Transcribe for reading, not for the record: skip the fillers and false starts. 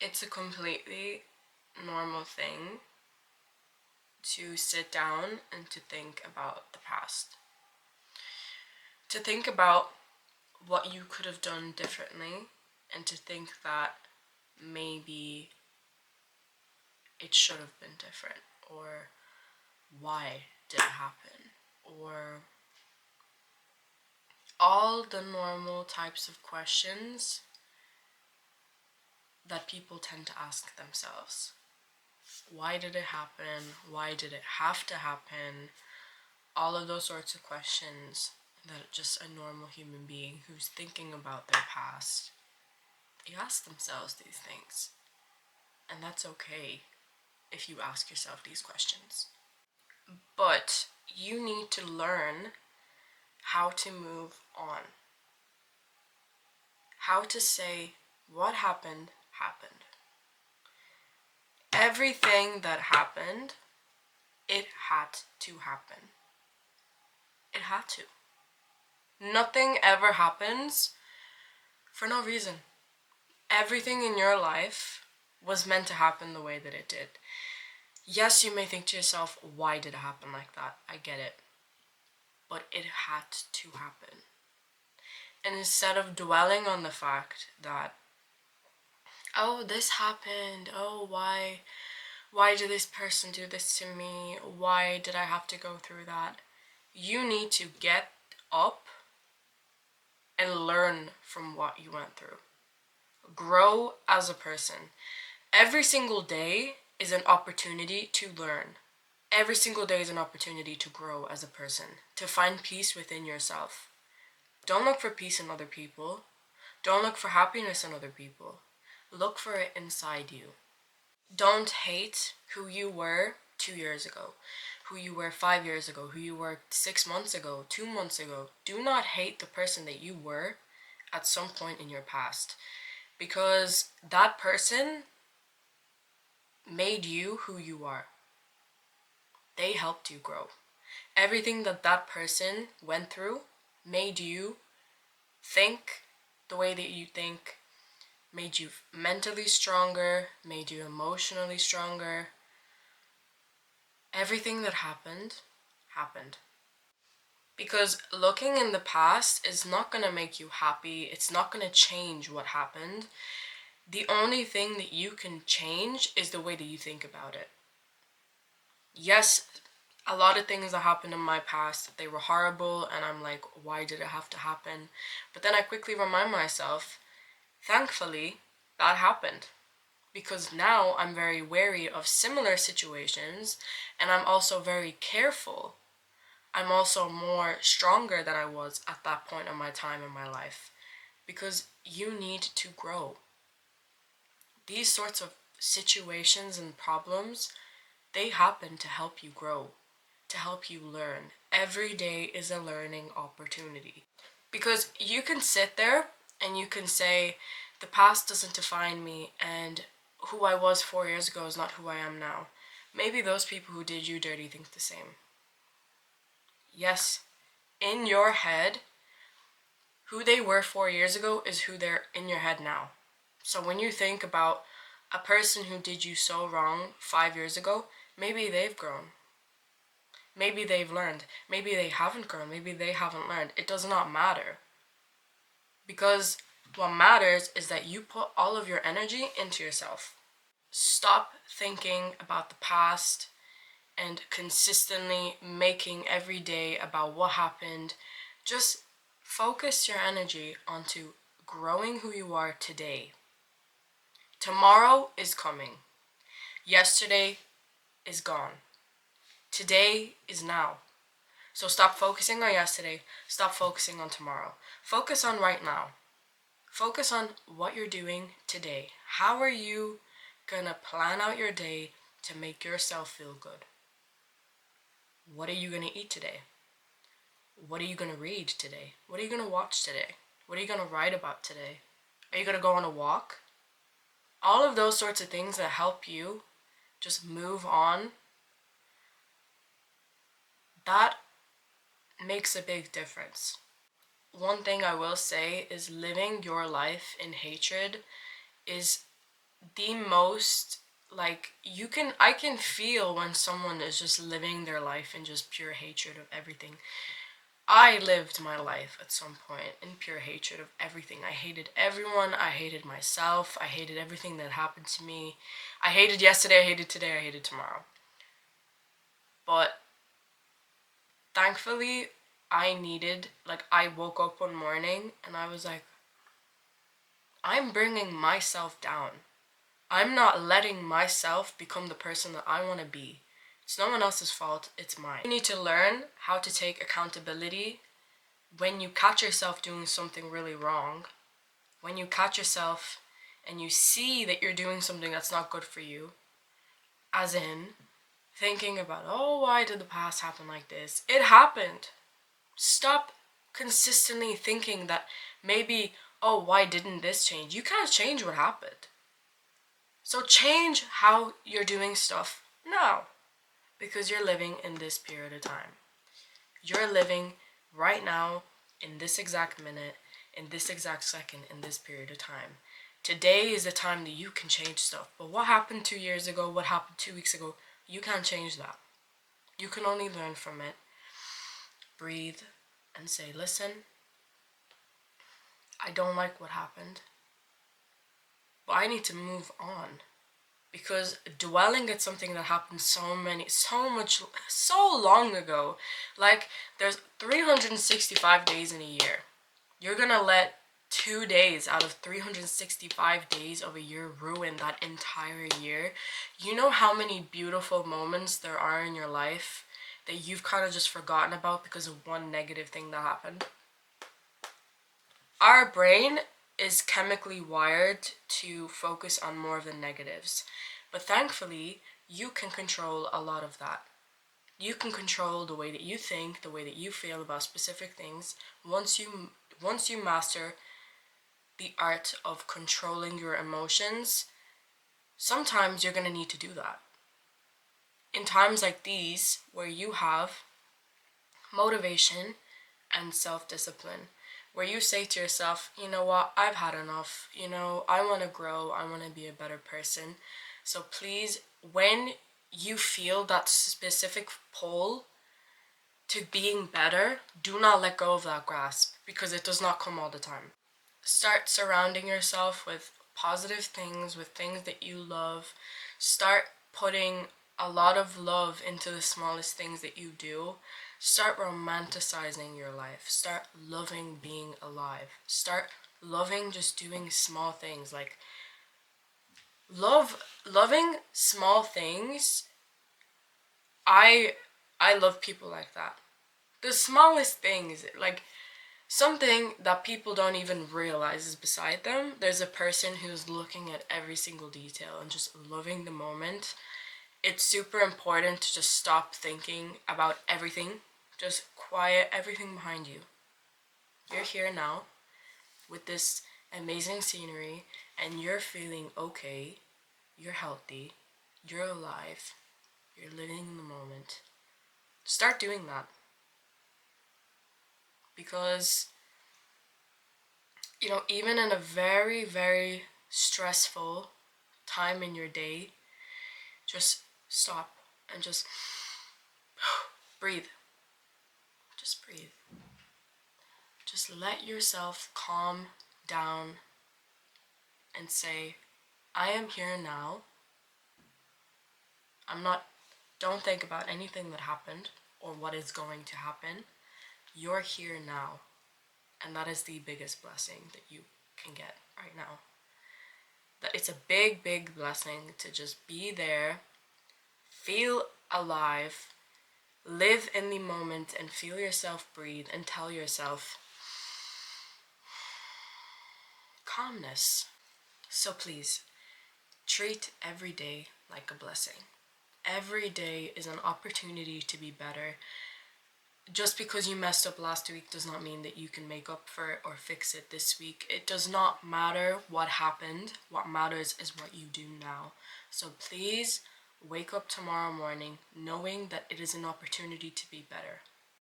It's a completely normal thing to sit down and to think about the past. To think about what you could have done differently and to think that maybe it should have been different, or why did it happen, or all the normal types of questions that people tend to ask themselves. Why did it happen? Why did it have to happen? All of those sorts of questions that just a normal human being who's thinking about their past, they ask themselves these things. And that's okay if you ask yourself these questions. But you need to learn how to move on. How to say what happened, happened. Everything that happened, it had to happen. It had to. Nothing ever happens for no reason. Everything in your life was meant to happen the way that it did. Yes, you may think to yourself, why did it happen like that? I get it. But it had to happen. And instead of dwelling on the fact that, oh, this happened, oh, why did this person do this to me? Why did I have to go through that? You need to get up and learn from what you went through. Grow as a person. Every single day is an opportunity to learn. Every single day is an opportunity to grow as a person, to find peace within yourself. Don't look for peace in other people. Don't look for happiness in other people. Look for it inside you. Don't hate who you were 2 years ago, who you were 5 years ago, who you were 6 months ago, 2 months ago. Do not hate the person that you were at some point in your past, because that person made you who you are. They helped you grow. Everything that that person went through made you think the way that you think, made you mentally stronger, made you emotionally stronger. Everything that happened, happened. Because looking in the past is not going to make you happy. It's not going to change what happened. The only thing that you can change is the way that you think about it. Yes, a lot of things that happened in my past, they were horrible, and I'm like, why did it have to happen? But then I quickly remind myself, thankfully, that happened. Because now I'm very wary of similar situations, and I'm also very careful. I'm also more stronger than I was at that point in my time in my life. Because you need to grow. These sorts of situations and problems, they happen to help you grow, to help you learn. Every day is a learning opportunity. Because you can sit there and you can say, the past doesn't define me, and who I was 4 years ago is not who I am now. Maybe those people who did you dirty think the same. Yes, in your head, who they were 4 years ago is who they're in your head now. So when you think about a person who did you so wrong 5 years ago, maybe they've grown. Maybe they've learned. Maybe they haven't grown. Maybe they haven't learned. It does not matter. Because what matters is that you put all of your energy into yourself. Stop thinking about the past and consistently making every day about what happened. Just focus your energy onto growing who you are today. Tomorrow is coming. Yesterday is gone. Today is now. So stop focusing on yesterday. Stop focusing on tomorrow. Focus on right now. Focus on what you're doing today. How are you gonna plan out your day to make yourself feel good? What are you gonna eat today? What are you gonna read today? What are you gonna watch today? What are you gonna write about today? Are you gonna go on a walk? All of those sorts of things that help you just move on, that makes a big difference. One thing I will say is living your life in hatred is the most, like, I can feel when someone is just living their life in just pure hatred of everything. I lived my life at some point in pure hatred of everything. I hated everyone. I hated myself. I hated everything that happened to me. I hated yesterday. I hated today. I hated tomorrow. But thankfully, I woke up one morning and I was like, I'm bringing myself down. I'm not letting myself become the person that I want to be. It's no one else's fault. It's mine. You need to learn how to take accountability when you catch yourself doing something really wrong. When you catch yourself and you see that you're doing something that's not good for you, as in thinking about, oh, why did the past happen like this? It happened. Stop consistently thinking that maybe, oh, why didn't this change? You can't change what happened. So change how you're doing stuff now, because you're living in this period of time. You're living right now, in this exact minute, in this exact second, in this period of time. Today is the time that you can change stuff. But what happened 2 years ago, what happened 2 weeks ago, you can't change that. You can only learn from it, breathe, and say, listen, I don't like what happened, but I need to move on. Because dwelling at something that happened so long ago, like, there's 365 days in a year. You're gonna let 2 days out of 365 days of a year ruin that entire year? You know how many beautiful moments there are in your life that you've kind of just forgotten about because of one negative thing that happened? Our brain is chemically wired to focus on more of the negatives. But thankfully, you can control a lot of that. You can control the way that you think, the way that you feel about specific things. Once you master the art of controlling your emotions, sometimes you're going to need to do that. In times like these, where you have motivation and self-discipline, where you say to yourself, you know what, I've had enough, I want to grow, I want to be a better person. So please, when you feel that specific pull to being better, do not let go of that grasp, because it does not come all the time. Start surrounding yourself with positive things, with things that you love. Start putting a lot of love into the smallest things that you do. Start romanticizing your life. Start loving being alive. Start loving just doing small things. Like, loving small things. I love people like that. The smallest things, like something that people don't even realize is beside them. There's a person who's looking at every single detail and just loving the moment. It's super important to just stop thinking about everything. Just quiet everything behind you. You're here now with this amazing scenery and you're feeling okay. You're healthy. You're alive. You're living in the moment. Start doing that. Because, even in a very, very stressful time in your day, just stop and just breathe. Just breathe. Just let yourself calm down and say, I am here now. Don't think about anything that happened or what is going to happen. You're here now. And that is the biggest blessing that you can get right now. That it's a big, big blessing to just be there, feel alive, live in the moment and feel yourself breathe and tell yourself calmness. So please, treat every day like a blessing. Every day is an opportunity to be better. Just because you messed up last week does not mean that you can make up for it or fix it this week. It does not matter what happened. What matters is what you do now. So please wake up tomorrow morning knowing that it is an opportunity to be better.